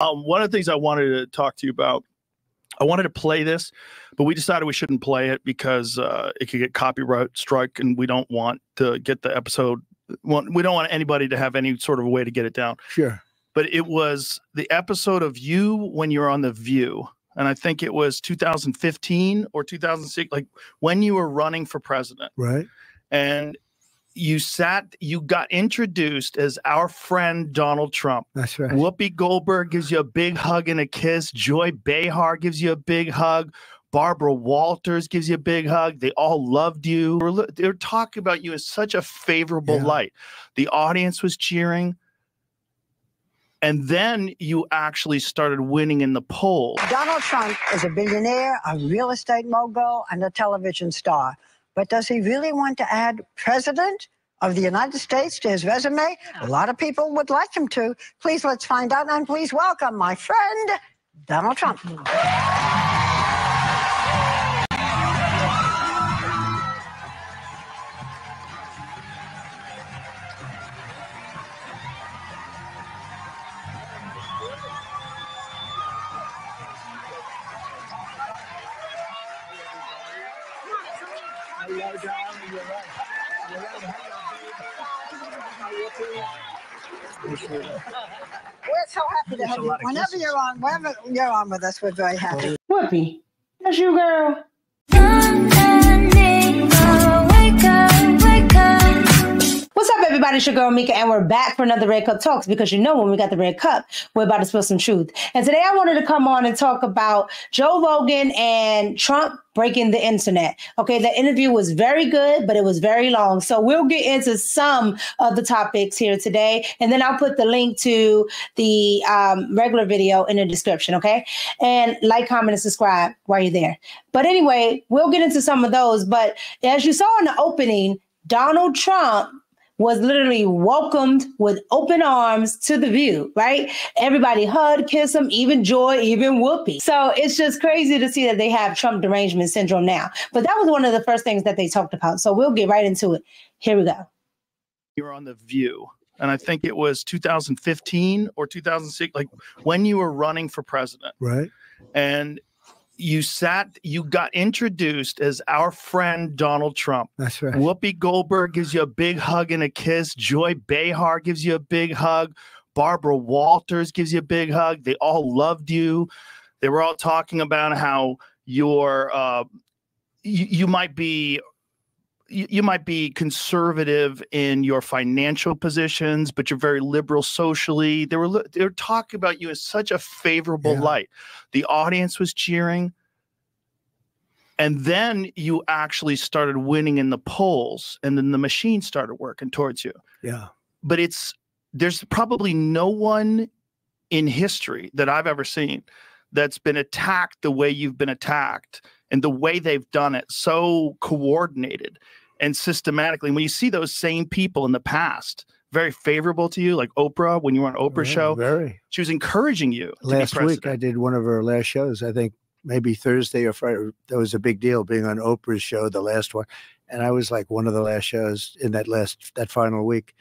One of the things I wanted to talk to you about, I wanted to play this, but we decided we shouldn't play it because it could get copyright strike, and we don't want to get the episode. We don't want anybody to have any sort of a way to get it down. Sure. But it was the episode of you when you were on The View. And I think it was 2015 or 2006, like when you were running for president. Right. And you got introduced as our friend Donald Trump. That's right. Whoopi Goldberg gives you a big hug and a kiss. Joy Behar gives you a big hug. Barbara Walters gives you a big hug. They all loved you. They were talking about you in such a favorable light. The audience was cheering. And then you actually started winning in the polls. Donald Trump is a billionaire, a real estate mogul, and a television star. But does he really want to add President of the United States to his resume? A lot of people would like him to. Please, let's find out, and please welcome my friend, Donald Trump. We're so happy to have you. Whenever you're on with us, we're very happy. Whoopi, that's you, girl. What's up, everybody? It's your girl, Micca, and we're back for another Red Cup Talks, because you know when we got the Red Cup, we're about to spill some truth. And today I wanted to come on and talk about Joe Rogan and Trump breaking the internet. Okay, the interview was very good, but it was very long. So we'll get into some of the topics here today, and then I'll put the link to the regular video in the description, okay? And like, comment, and subscribe while you're there. But anyway, we'll get into some of those. But as you saw in the opening, Donald Trump was literally welcomed with open arms to The View, right? Everybody hugged, kissed him, even Joy, even Whoopi. So it's just crazy to see that they have Trump derangement syndrome now. But that was one of the first things that they talked about. So we'll get right into it. Here we go. You were on The View. And I think it was 2015 or 2006, like when you were running for president. Right. And you got introduced as our friend Donald Trump. That's right. Whoopi Goldberg gives you a big hug and a kiss. Joy Behar gives you a big hug. Barbara Walters gives you a big hug. They all loved you. They were all talking about how you're you might be conservative in your financial positions, but you're very liberal socially. They were talking about you in such a favorable light. The audience was cheering. And then you actually started winning in the polls, and then the machine started working towards you. Yeah. But there's probably no one in history that I've ever seen that's been attacked the way you've been attacked, and the way they've done it, so coordinated and systematically. When you see those same people in the past, very favorable to you, like Oprah, when you were on Oprah's show, she was encouraging you. Last week, I did one of her last shows, I think maybe Thursday or Friday. That was a big deal, being on Oprah's show, the last one. And I was like one of the last shows in that final week.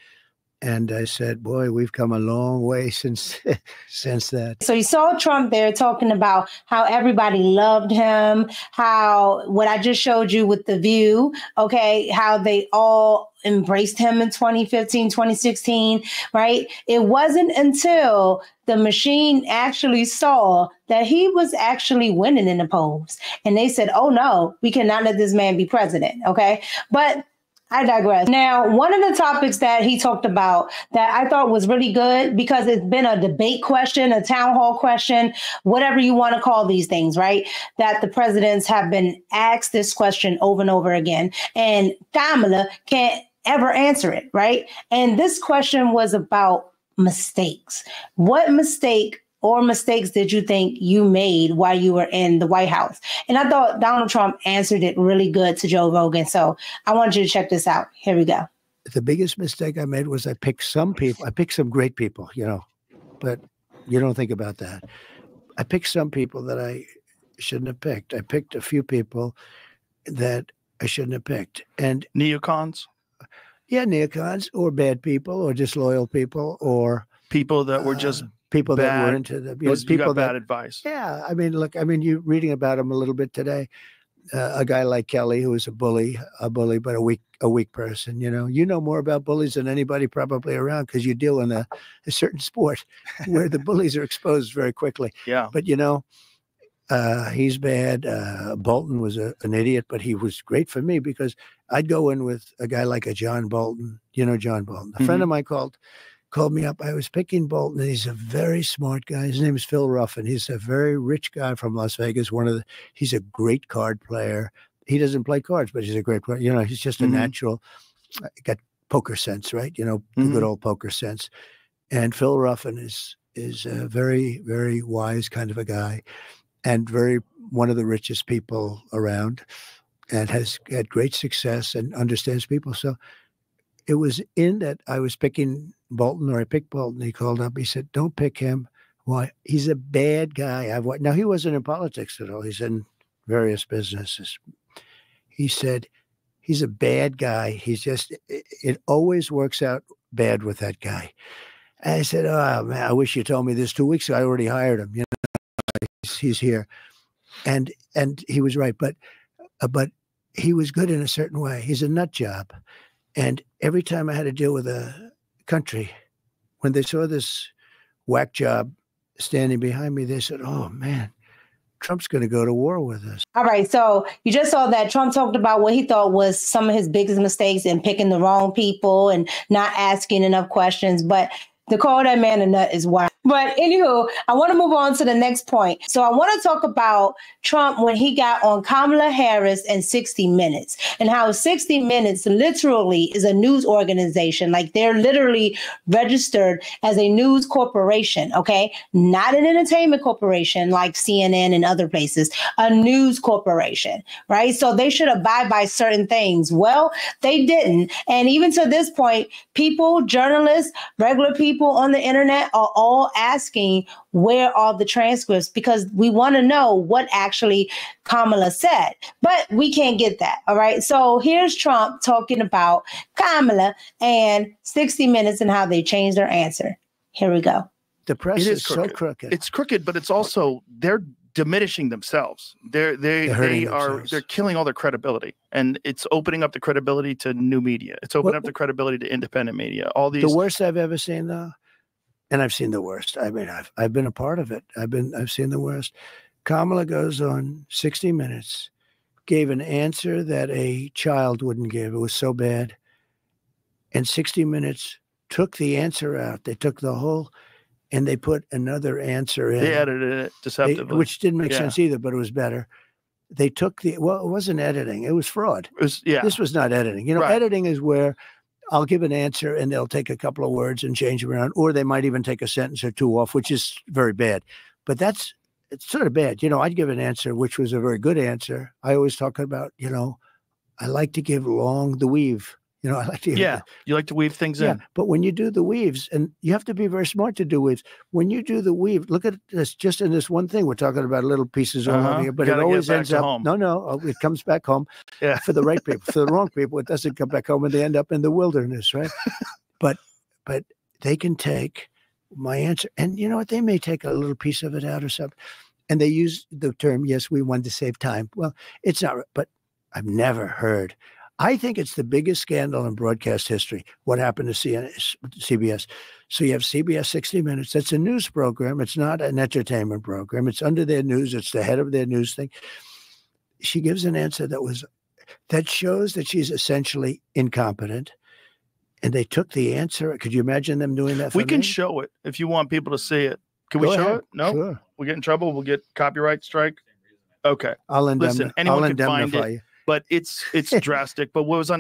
And I said, boy, we've come a long way since that. So you saw Trump there talking about how everybody loved him, how what I just showed you with The View, okay, how they all embraced him in 2015, 2016, right? It wasn't until the machine actually saw that he was actually winning in the polls. And they said, oh, no, we cannot let this man be president, okay? But I digress. Now, one of the topics that he talked about that I thought was really good, because it's been a debate question, a town hall question, whatever you want to call these things, right? That the presidents have been asked this question over and over again, and Kamala can't ever answer it, right? And this question was about mistakes. What mistake or mistakes did you think you made while you were in the White House? And I thought Donald Trump answered it really good to Joe Rogan. So I wanted you to check this out. Here we go. The biggest mistake I made was I picked some people. I picked some great people, you know, but you don't think about that. I picked some people that I shouldn't have picked. I picked a few people that I shouldn't have picked. And neocons? Yeah, neocons, or bad people, or disloyal people, or people that were just people that bad, were into the you people got that bad advice. Yeah, I mean, look, I mean, you're reading about him a little bit today. A guy like Kelly, who was a bully, but a weak person. You know more about bullies than anybody probably around because you deal in a certain sport where the bullies are exposed very quickly. Yeah. But he's bad. Bolton was an idiot, but he was great for me because I'd go in with a guy like a John Bolton. You know John Bolton. A friend of mine called me up. I was picking Bolton, and he's a very smart guy. His name is Phil Ruffin. He's a very rich guy from Las Vegas. He's a great card player. He doesn't play cards, but he's a great player. He's just a natural. Got poker sense, right? The good old poker sense. And Phil Ruffin is a very, very wise kind of a guy, and one of the richest people around, and has had great success and understands people. So it was in that I was picking Bolton, or I picked Bolton. He called up. He said, "Don't pick him. Why? He's a bad guy." Now, he wasn't in politics at all. He's in various businesses. He said, "He's a bad guy. He's just, it always works out bad with that guy." And I said, "Oh, man, I wish you told me this 2 weeks ago. I already hired him. He's here." And he was right. But he was good in a certain way. He's a nut job. And every time I had to deal with a country, when they saw this whack job standing behind me, they said, "Oh, man, Trump's going to go to war with us." All right. So you just saw that Trump talked about what he thought was some of his biggest mistakes in picking the wrong people and not asking enough questions. But to call that man a nut is wild. But anywho, I want to move on to the next point. So I want to talk about Trump when he got on Kamala Harris and 60 Minutes, and how 60 Minutes literally is a news organization. Like, they're literally registered as a news corporation, okay? Not an entertainment corporation like CNN and other places, a news corporation, right? So they should abide by certain things. Well, they didn't. And even to this point, people, journalists, regular people on the internet are all asking, where are the transcripts? Because we want to know what actually Kamala said, but we can't get that. All right. So here's Trump talking about Kamala and 60 Minutes and how they changed their answer. Here we go. The press is so crooked. It's crooked, but it's also, they're diminishing themselves. They're killing all their credibility, and it's opening up the credibility to new media. It's opening up the credibility to independent media. All these. The worst I've ever seen, though. And I've seen the worst. I mean, I've been a part of it. I've seen the worst. Kamala goes on 60 Minutes, gave an answer that a child wouldn't give. It was so bad. And 60 Minutes took the answer out. They took the whole, and they put another answer in. They edited it deceptively. Which didn't make sense either, but it was better. They took it wasn't editing. It was fraud. This was not editing. Editing is where I'll give an answer and they'll take a couple of words and change them around, or they might even take a sentence or two off, which is very bad. But it's sort of bad. I'd give an answer, which was a very good answer. I always talk about, I like to give the weave. I like to. Yeah. You like to weave things in. But when you do the weaves, and you have to be very smart to do weaves. When you do the weave, look at this, just in this one thing, we're talking about little pieces all over here, but it always ends up home. No, it comes back home for the right people. For the wrong people, it doesn't come back home, and they end up in the wilderness, right? but they can take my answer, and you know what? They may take a little piece of it out or something, and they use the term, "Yes, we wanted to save time." Well, it's not, but I've never heard. I think it's the biggest scandal in broadcast history, what happened to CBS. So you have CBS 60 Minutes. That's a news program. It's not an entertainment program. It's under their news. It's the head of their news thing. She gives an answer that shows that she's essentially incompetent. And they took the answer. Could you imagine them doing that for We can me? show it if you want people to see it. Can we show it? No? Sure. We'll get in trouble. We'll get copyright strike. Okay. Listen, anyone can find it. But it's drastic. But what was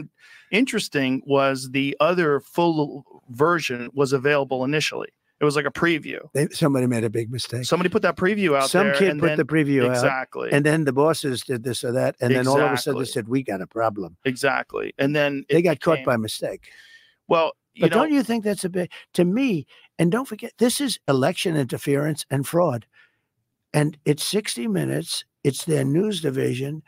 interesting was the other full version was available initially. It was like a preview. Somebody made a big mistake. Somebody put that preview out there. Some kid put the preview out. Exactly. And then the bosses did this or that. And then all of a sudden they said, "We got a problem." Exactly. And then they got caught by mistake. Well, but don't you think that's a bit, to me, and don't forget, this is election interference and fraud. And it's 60 Minutes. It's their news division.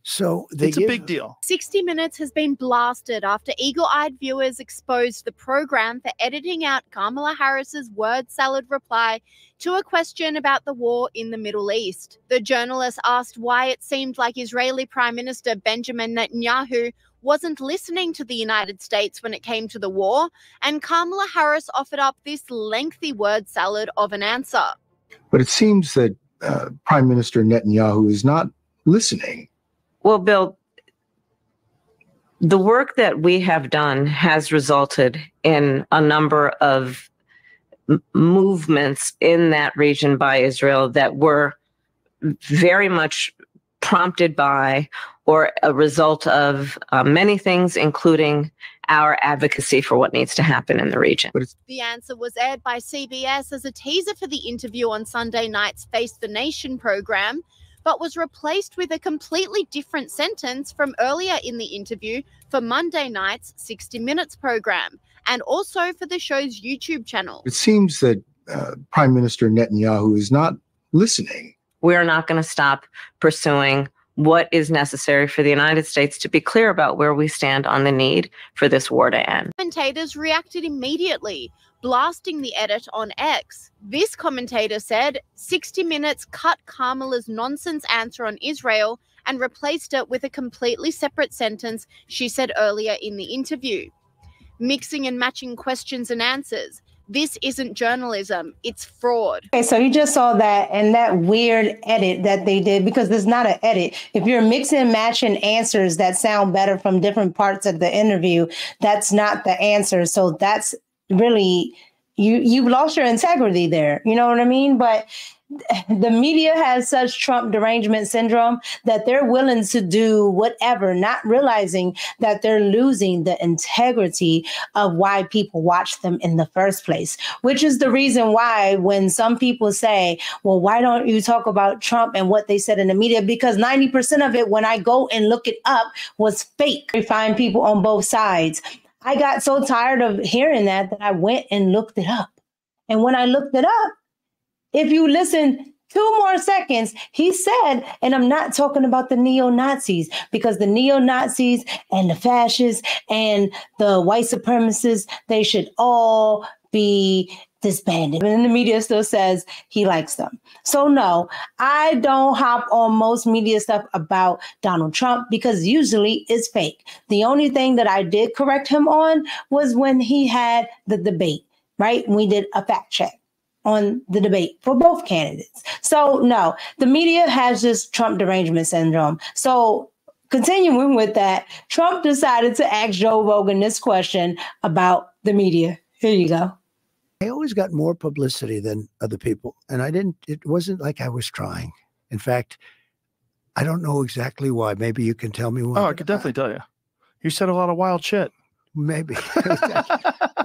So it's a big deal. 60 Minutes has been blasted after eagle-eyed viewers exposed the program for editing out Kamala Harris's word salad reply to a question about the war in the Middle East. The journalist asked why it seemed like Israeli Prime Minister Benjamin Netanyahu wasn't listening to the United States when it came to the war, and Kamala Harris offered up this lengthy word salad of an answer. But it seems that Prime Minister Netanyahu is not listening. Well, Bill, the work that we have done has resulted in a number of movements in that region by Israel that were very much prompted by or a result of many things, including our advocacy for what needs to happen in the region. The answer was aired by CBS as a teaser for the interview on Sunday night's Face the Nation program, but was replaced with a completely different sentence from earlier in the interview for Monday night's 60 Minutes program, and also for the show's YouTube channel. It seems that Prime Minister Netanyahu is not listening. We are not going to stop pursuing what is necessary for the United States to be clear about where we stand on the need for this war to end. Commentators reacted immediately, blasting the edit on X. This commentator said 60 Minutes cut Kamala's nonsense answer on Israel and replaced it with a completely separate sentence she said earlier in the interview. Mixing and matching questions and answers. This isn't journalism, it's fraud. Okay, so you just saw that and that weird edit that they did, because there's not an edit. If you're mixing and matching answers that sound better from different parts of the interview, that's not the answer. So that's really, you've lost your integrity there. You know what I mean? But the media has such Trump derangement syndrome that they're willing to do whatever, not realizing that they're losing the integrity of why people watch them in the first place, which is the reason why when some people say, well, why don't you talk about Trump and what they said in the media? Because 90% of it, when I go and look it up, was fake. We find people on both sides. I got so tired of hearing that I went and looked it up. And when I looked it up, if you listen 2 more seconds, he said, and I'm not talking about the neo-Nazis, because the neo-Nazis and the fascists and the white supremacists, they should all be disbanded. And the media still says he likes them. So no, I don't hop on most media stuff about Donald Trump because usually it's fake. The only thing that I did correct him on was when he had the debate, right? We did a fact check on the debate for both candidates. So no, the media has this Trump derangement syndrome. So continuing with that, Trump decided to ask Joe Rogan this question about the media. Here you go. I always got more publicity than other people. And it wasn't like I was trying. In fact, I don't know exactly why. Maybe you can tell me why. Oh, I could definitely tell you. You said a lot of wild shit. Maybe.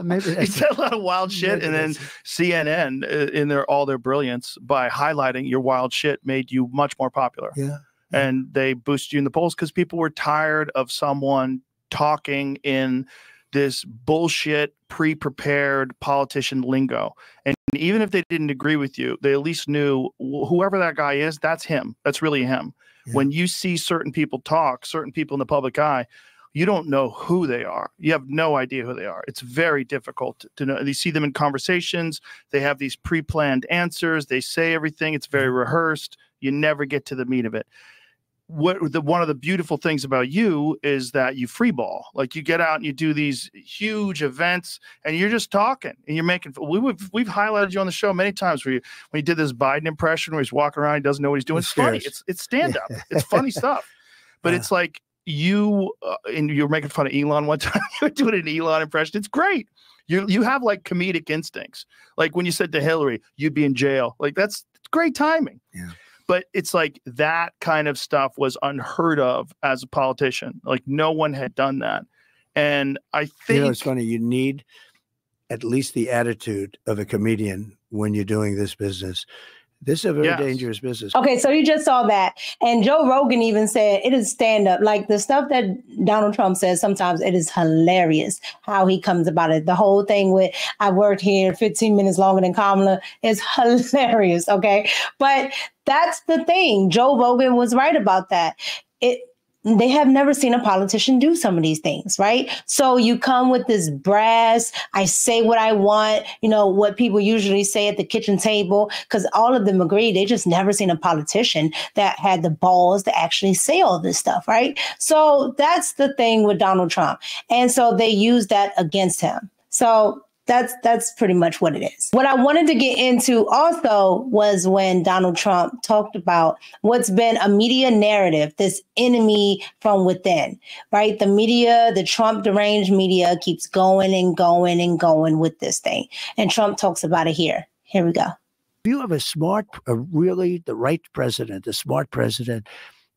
Maybe you said a lot of wild shit, and then CNN, in all their brilliance, by highlighting your wild shit, made you much more popular. Yeah. And they boosted you in the polls because people were tired of someone talking in this bullshit, pre-prepared politician lingo. And even if they didn't agree with you, they at least knew whoever that guy is, that's him. That's really him. Yeah. When you see certain people talk, certain people in the public eye, you don't know who they are. You have no idea who they are. It's very difficult to know. You see them in conversations. They have these pre-planned answers. They say everything. It's very rehearsed. You never get to the meat of it. One of the beautiful things about you is that you freeball. Like you get out and you do these huge events and you're just talking and you're making. We've highlighted you on the show many times when you did this Biden impression where he's walking around, he doesn't know what he's doing. It's funny. It's stand up. It's funny stuff. But it's like you and you're making fun of Elon one time. You're doing an Elon impression. It's great. You have like comedic instincts. Like when you said to Hillary, you'd be in jail. Like that's great timing. Yeah. But it's like that kind of stuff was unheard of as a politician. Like no one had done that. And I think it's funny. You need at least the attitude of a comedian when you're doing this business. This is a very dangerous business. Okay, so you just saw that. And Joe Rogan even said it is stand-up. Like the stuff that Donald Trump says, sometimes it is hilarious how he comes about it. The whole thing with, I worked here 15 minutes longer than Kamala is hilarious, okay? But that's the thing. Joe Rogan was right about that. they have never seen a politician do some of these things, right? So you come with this brass, I say what I want, you know, what people usually say at the kitchen table, because all of them agree, they just never seen a politician that had the balls to actually say all this stuff, right? So that's the thing with Donald Trump. And so they use that against him. So that's pretty much what it is. What I wanted to get into also was when Donald Trump talked about what's been a media narrative, this enemy from within, right? The media, the Trump deranged media keeps going and going and going with this thing. And Trump talks about it here. Here we go. If you have really the right president, a smart president,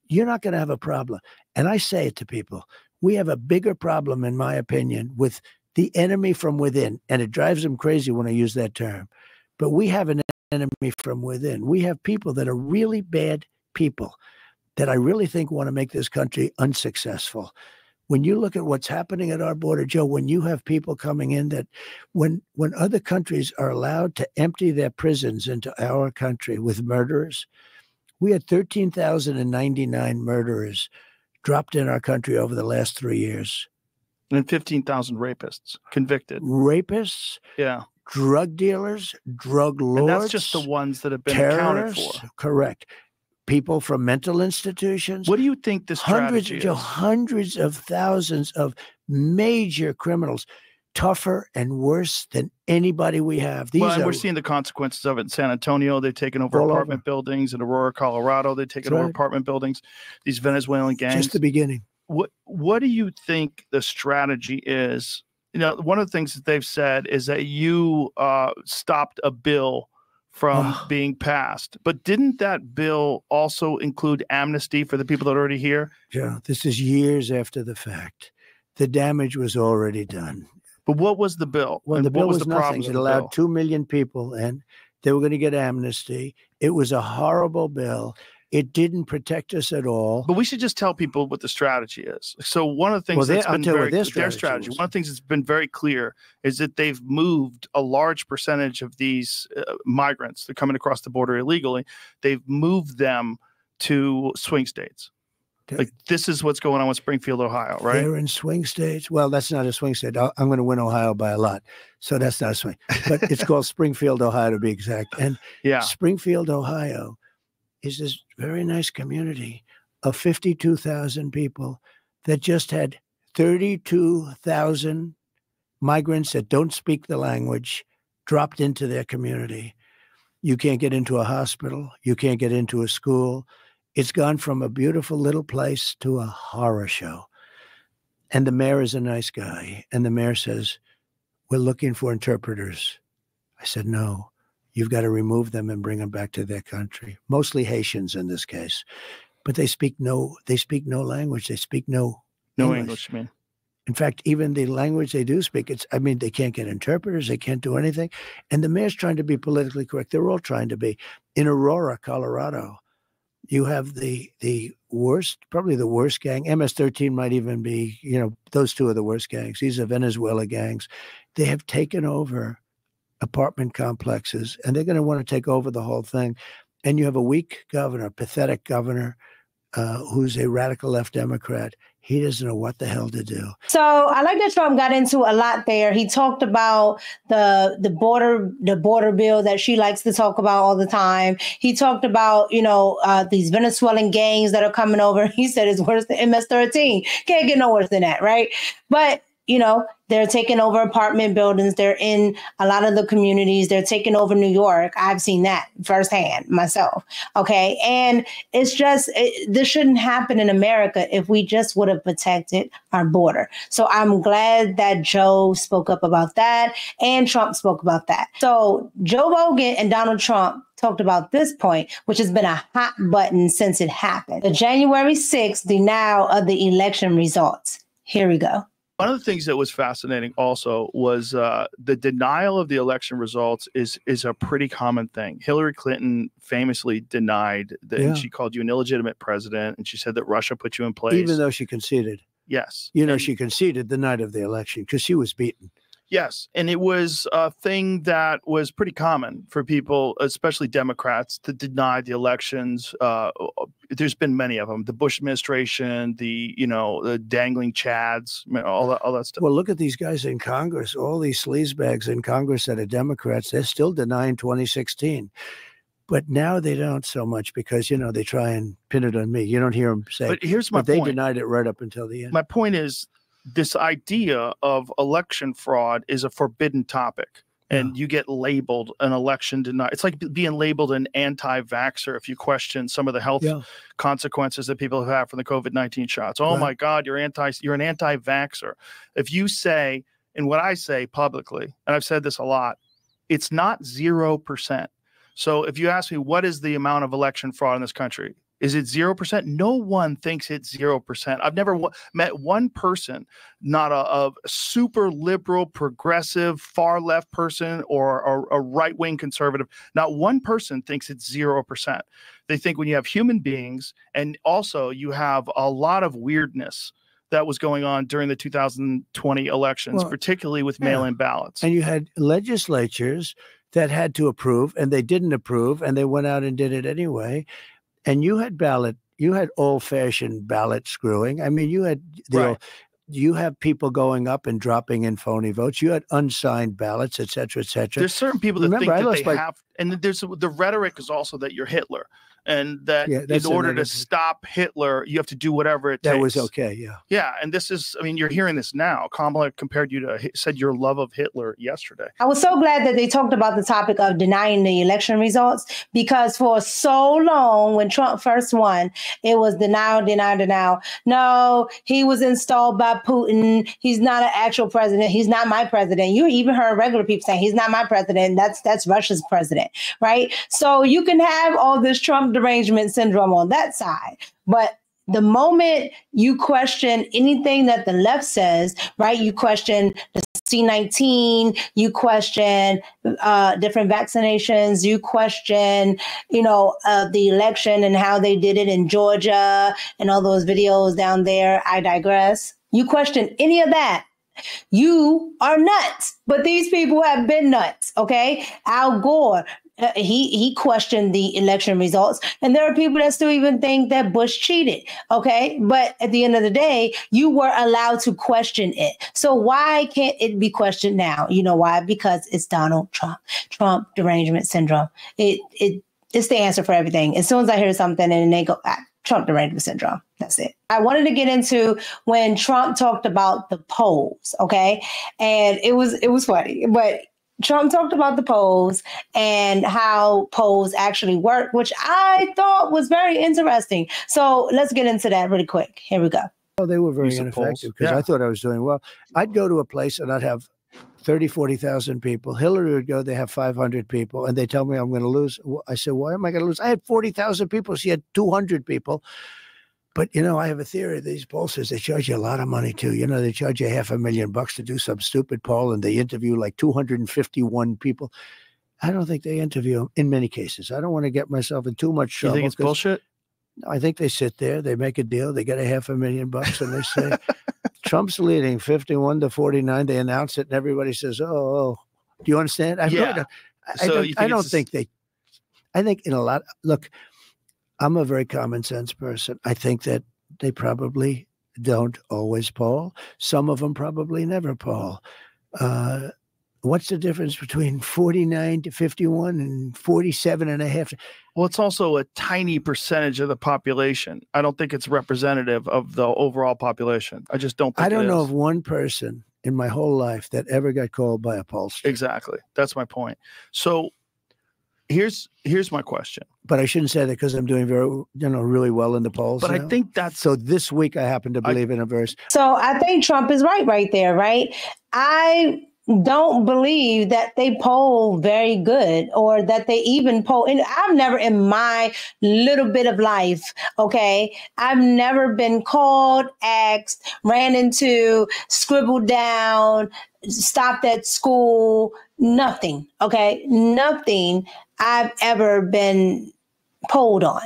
you're not going to have a problem. And I say it to people, we have a bigger problem, in my opinion, with the enemy from within. And it drives them crazy when I use that term. But we have an enemy from within. We have people that are really bad people that I really think want to make this country unsuccessful. When you look at what's happening at our border, Joe, when you have people coming in that when other countries are allowed to empty their prisons into our country with murderers, we had 13,099 murderers dropped in our country over the last 3 years. And 15,000 rapists convicted. Rapists, yeah, drug dealers, drug lords. And that's just the ones that have been accounted for. Correct. People from mental institutions. What do you think the strategy is? Hundreds of thousands of major criminals, tougher and worse than anybody we have. We're seeing the consequences of it in San Antonio. They've taken over apartment buildings. In Aurora, Colorado, they've taken over apartment buildings. These Venezuelan gangs. Just the beginning. What do you think the strategy is? You know, one of the things that they've said is that you stopped a bill from being passed. But didn't that bill also include amnesty for the people that are already here? Yeah, this is years after the fact. The damage was already done. But what was the bill? Well, the bill was nothing. It allowed 2 million people in. They were going to get amnesty. It was a horrible bill. It didn't protect us at all. But we should just tell people what the strategy is. So one of the things that's been their strategy, one of the things that's been very clear is that they've moved a large percentage of these migrants that are coming across the border illegally. They've moved them to swing states. Like this is what's going on with Springfield, Ohio, right? They're in swing states. Well, that's not a swing state. I'm going to win Ohio by a lot. So that's not a swing. But it's called Springfield, Ohio, to be exact. And Springfield, Ohio is this very nice community of 52,000 people that just had 32,000 migrants that don't speak the language dropped into their community. You can't get into a hospital. You can't get into a school. It's gone from a beautiful little place to a horror show. And the mayor is a nice guy. And the mayor says, we're looking for interpreters. I said, no. You've got to remove them and bring them back to their country. Mostly Haitians in this case, but they speak no language. They speak no English. Man. In fact, even the language they do speak, they can't get interpreters. They can't do anything. And the mayor's trying to be politically correct. They're all trying to be. In Aurora, Colorado, you have the worst, probably the worst gang. MS-13 might even be, those two are the worst gangs. These are Venezuela gangs. They have taken over apartment complexes, and they're going to want to take over the whole thing. And you have a weak governor, pathetic governor, who's a radical left Democrat. He doesn't know what the hell to do. So I like that Trump got into a lot there. He talked about the border bill that she likes to talk about all the time. He talked about, these Venezuelan gangs that are coming over. He said it's worse than MS-13. Can't get no worse than that, right? But they're taking over apartment buildings. They're in a lot of the communities. They're taking over New York. I've seen that firsthand myself. Okay. And it's just, this shouldn't happen in America if we just would have protected our border. So I'm glad that Joe spoke up about that and Trump spoke about that. So Joe Rogan and Donald Trump talked about this point, which has been a hot button since it happened. The January 6th denial of the election results. Here we go. One of the things that was fascinating also was the denial of the election results is a pretty common thing. Hillary Clinton famously denied that and she called you an illegitimate president, and she said that Russia put you in place. Even though she conceded. Yes. She conceded the night of the election because she was beaten. Yes, and it was a thing that was pretty common for people, especially Democrats, to deny the elections. There's been many of them: the Bush administration, the dangling Chads, all that stuff. Well, look at these guys in Congress. All these sleazebags in Congress that are Democrats. They're still denying 2016. But now they don't so much because, they try and pin it on me. You don't hear them say, but here's my point. They denied it right up until the end. My point is, this idea of election fraud is a forbidden topic, and you get labeled an election denier. It's like being labeled an anti-vaxxer if you question some of the health consequences that people have from the COVID-19 shots. Oh my God, you're an anti-vaxxer. If you say, and what I say publicly, and I've said this a lot, it's not 0%. So if you ask me, what is the amount of election fraud in this country? Is it 0%? No one thinks it's 0%. I've never met one person, not a super liberal, progressive, far left person or a right-wing conservative. Not one person thinks it's 0%. They think when you have human beings, and also you have a lot of weirdness that was going on during the 2020 elections, particularly with mail-in ballots. And you had legislatures that had to approve, and they didn't approve, and they went out and did it anyway. And you had old-fashioned ballot screwing. I mean, you had you have people going up and dropping in phony votes. You had unsigned ballots, et cetera, et cetera. There's certain people that think that they have, and there's the rhetoric is also that you're Hitler, and that in order to stop Hitler, you have to do whatever it takes. That was okay, yeah. And this is, I mean, you're hearing this now. Kamala compared you to, said your love of Hitler yesterday. I was so glad that they talked about the topic of denying the election results, because for so long, when Trump first won, it was denial. No, he was installed by Putin. He's not an actual president. He's not my president. You even heard regular people saying he's not my president. That's Russia's president, right? So you can have all this Trump derangement syndrome on that side, but the moment you question anything that the left says, right? You question the C-19, you question different vaccinations, you question, the election and how they did it in Georgia and all those videos down there. I digress. You question any of that, you are nuts. But these people have been nuts, okay? Al Gore, he questioned the election results, and there are people that still even think that Bush cheated. Okay. But at the end of the day, you were allowed to question it. So why can't it be questioned now? You know why? Because it's Donald Trump derangement syndrome. It's the answer for everything. As soon as I hear something and they go, Trump derangement syndrome. That's it. I wanted to get into when Trump talked about the polls. Okay. And it was funny, but Trump talked about the polls and how polls actually work, which I thought was very interesting. So let's get into that really quick. Here we go. Oh, they were very ineffective because I thought I was doing well. I'd go to a place and I'd have 30, 40,000 people. Hillary would go, they have 500 people, and they tell me I'm going to lose. I said, why am I going to lose? I had 40,000 people. She had 200 people. But, I have a theory. These pollsters, they charge you a lot of money, too. They charge you $500,000 to do some stupid poll, and they interview like 251 people. I don't think they interview them in many cases. I don't want to get myself in too much trouble. You think it's bullshit? I think they sit there, they make a deal, they get $500,000, and they say, Trump's leading 51-49. They announce it, and everybody says, oh. Do you understand? I don't think they, I think in a lot, look, I'm a very common sense person. I think that they probably don't always poll. Some of them probably never poll. What's the difference between 49-51 and 47.5? Well, it's also a tiny percentage of the population. I don't think it's representative of the overall population. I just don't think I don't know of one person in my whole life that ever got called by a pollster. Exactly. That's my point. So here's my question. But I shouldn't say that because I'm doing really well in the polls. But now. I think that's so. This week I happen to believe in a verse. So I think Trump is right there, right? I don't believe that they poll very good or that they even poll. And I've never in my little bit of life, okay, I've never been called, asked, ran into, scribbled down, stopped at school, nothing, okay? Nothing I've ever been polled on.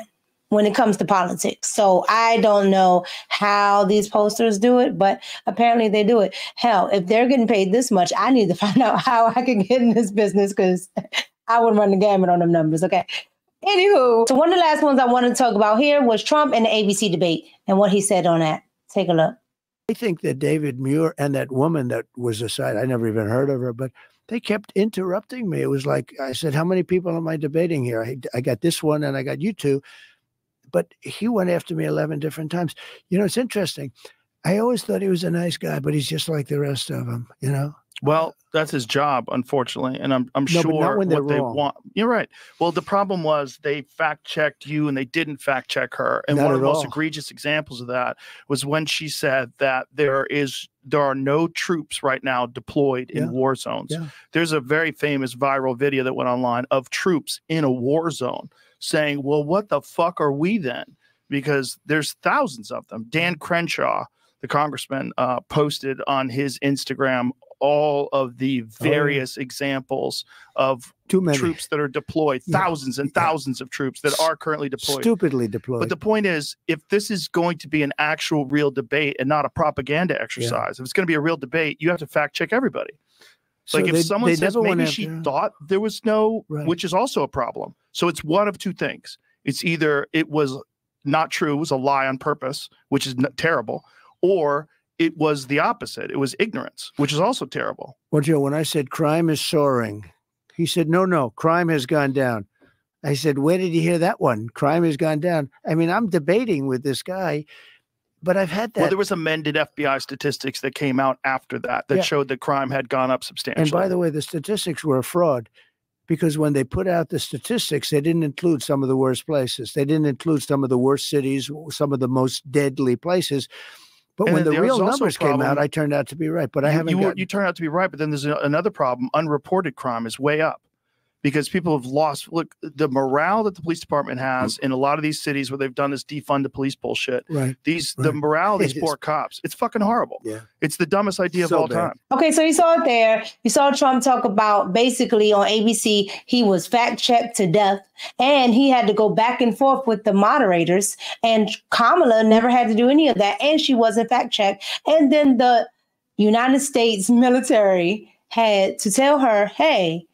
when it comes to politics. So I don't know how these posters do it, but apparently they do it. Hell, if they're getting paid this much, I need to find out how I can get in this business, because I would run the gamut on them numbers. Okay. Anywho, so one of the last ones I wanted to talk about here was Trump and the ABC debate and what he said on that. Take a look. I think that David Muir and that woman that was aside, I never even heard of her, but they kept interrupting me. It was like, I said, how many people am I debating here? I got this one and I got you two. But he went after me 11 different times. You know, it's interesting. I always thought he was a nice guy, but he's just like the rest of them, you know? Well, that's his job, unfortunately. And I'm No, sure but not when they're what they wrong. want. You're right. Well, the problem was they fact checked you and they didn't fact check her. And Not one of the at most all. egregious examples of that was when she said that there are no troops right now deployed in Yeah. war zones. Yeah. There's a very famous viral video that went online of troops in a war zone saying, well, what the fuck are we then? Because there's thousands of them. Dan Crenshaw, the congressman, posted on his Instagram all of the various examples of Too many. troops that are deployed, thousands and thousands of troops that are currently deployed. Stupidly deployed. But the point is, if this is going to be an actual real debate and not a propaganda exercise, if it's going to be a real debate, you have to fact check everybody. So Like if someone says never went maybe she after- thought there was no, Right. which is also a problem. So it's one of two things. It's either it was not true, it was a lie on purpose, which is terrible, or it was the opposite. It was ignorance, which is also terrible. Well, Joe, when I said crime is soaring, he said, no, crime has gone down. I said, where did you hear that one? Crime has gone down. I mean, I'm debating with this guy, but I've had that. Well, there was amended FBI statistics that came out after that Yeah. showed that crime had gone up substantially. And by the way, the statistics were a fraud, because when they put out the statistics, they didn't include some of the worst places. They didn't include some of the worst cities, some of the most deadly places. But And when then the there's real also a numbers came out, problem- I turned out to be right. But I haven't you turn out to be right, but then there's another problem. Unreported crime is way up because people have lost. Look, the morale that the police department has in a lot of these cities where they've done this defund the police bullshit. Right. The Right. morale of these It is. poor cops, it's fucking horrible. Yeah. It's the dumbest idea of So all bad. time. Okay, so you saw it there. You saw Trump talk about basically on ABC, he was fact checked to death, and he had to go back and forth with the moderators. And Kamala never had to do any of that, and she wasn't fact checked. And then the United States military had to tell her, hey,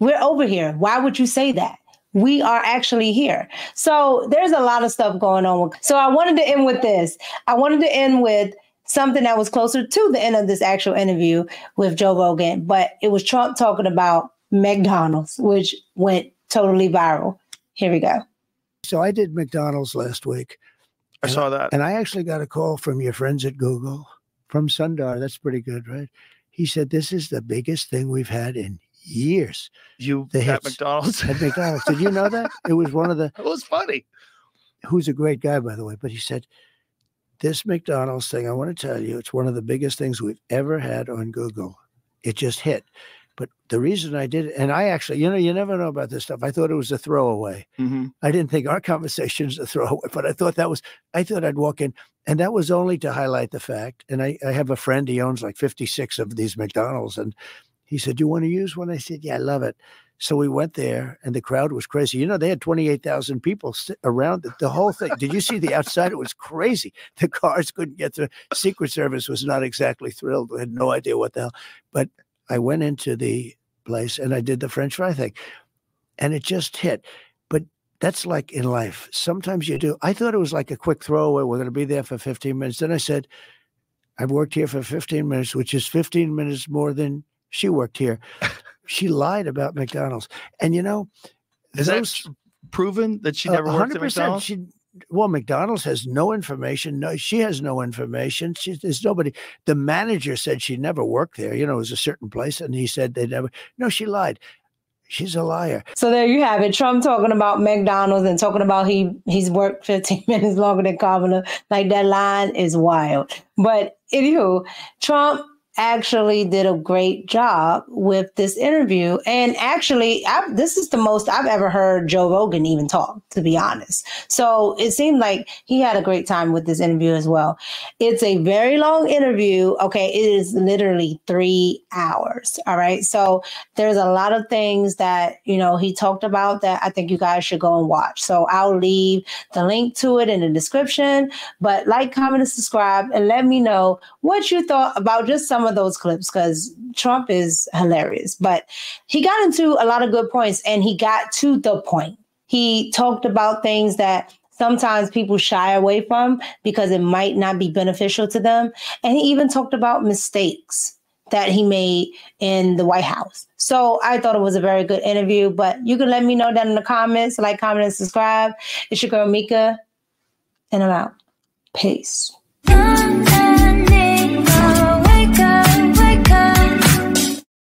we're over here. Why would you say that? We are actually here. So there's a lot of stuff going on. So I wanted to end with this. I wanted to end with something that was closer to the end of this actual interview with Joe Rogan, but it was Trump talking about McDonald's, which went totally viral. Here we go. So I did McDonald's last week. I saw that. And I actually got a call from your friends at Google, from Sundar. That's pretty good, right? He said, this is the biggest thing we've had in years. You The at hits. McDonald's. At McDonald's. Did you know that? It was one of the, It was funny. who's a great guy, by the way, but he said, this McDonald's thing, I want to tell you, it's one of the biggest things we've ever had on Google. It just hit. But the reason I did it, and I actually, you never know about this stuff. I thought it was a throwaway. Mm-hmm. I didn't think our conversation was a throwaway, but I thought I'd walk in, and that was only to highlight the fact. And I have a friend, he owns like 56 of these McDonald's, and he said, do you want to use one? I said, yeah, I love it. So we went there, and the crowd was crazy. They had 28,000 people around the whole thing. Did you see the outside? It was crazy. The cars couldn't get through. Secret Service was not exactly thrilled. They had no idea what the hell. But I went into the place, and I did the French fry thing, and it just hit. But that's like in life. Sometimes you do. I thought it was like a quick throwaway. We're going to be there for 15 minutes. Then I said, I've worked here for 15 minutes, which is 15 minutes more than she worked here. She lied about McDonald's. And Is that proven that she never worked at 100%. McDonald's? McDonald's has no information. No, she has no information. There's nobody. The manager said she never worked there. It was a certain place. And he said they never. No, she lied. She's a liar. So there you have it. Trump talking about McDonald's and talking about he's worked 15 minutes longer than Kamala. Like, that line is wild. But anywho, Trump actually did a great job with this interview. And actually, this is the most I've ever heard Joe Rogan even talk, to be honest. So it seemed like he had a great time with this interview as well. It's a very long interview. Okay. It is literally 3 hours. All right. So there's a lot of things that, he talked about that I think you guys should go and watch. So I'll leave the link to it in the description, but like, comment, and subscribe, and let me know what you thought about just some of those clips, because Trump is hilarious. But he got into a lot of good points, and he got to the point. He talked about things that sometimes people shy away from because it might not be beneficial to them. And he even talked about mistakes that he made in the White House. So I thought it was a very good interview, but you can let me know down in the comments. Like, comment, and subscribe. It's your girl, Micca, and I'm out. Peace.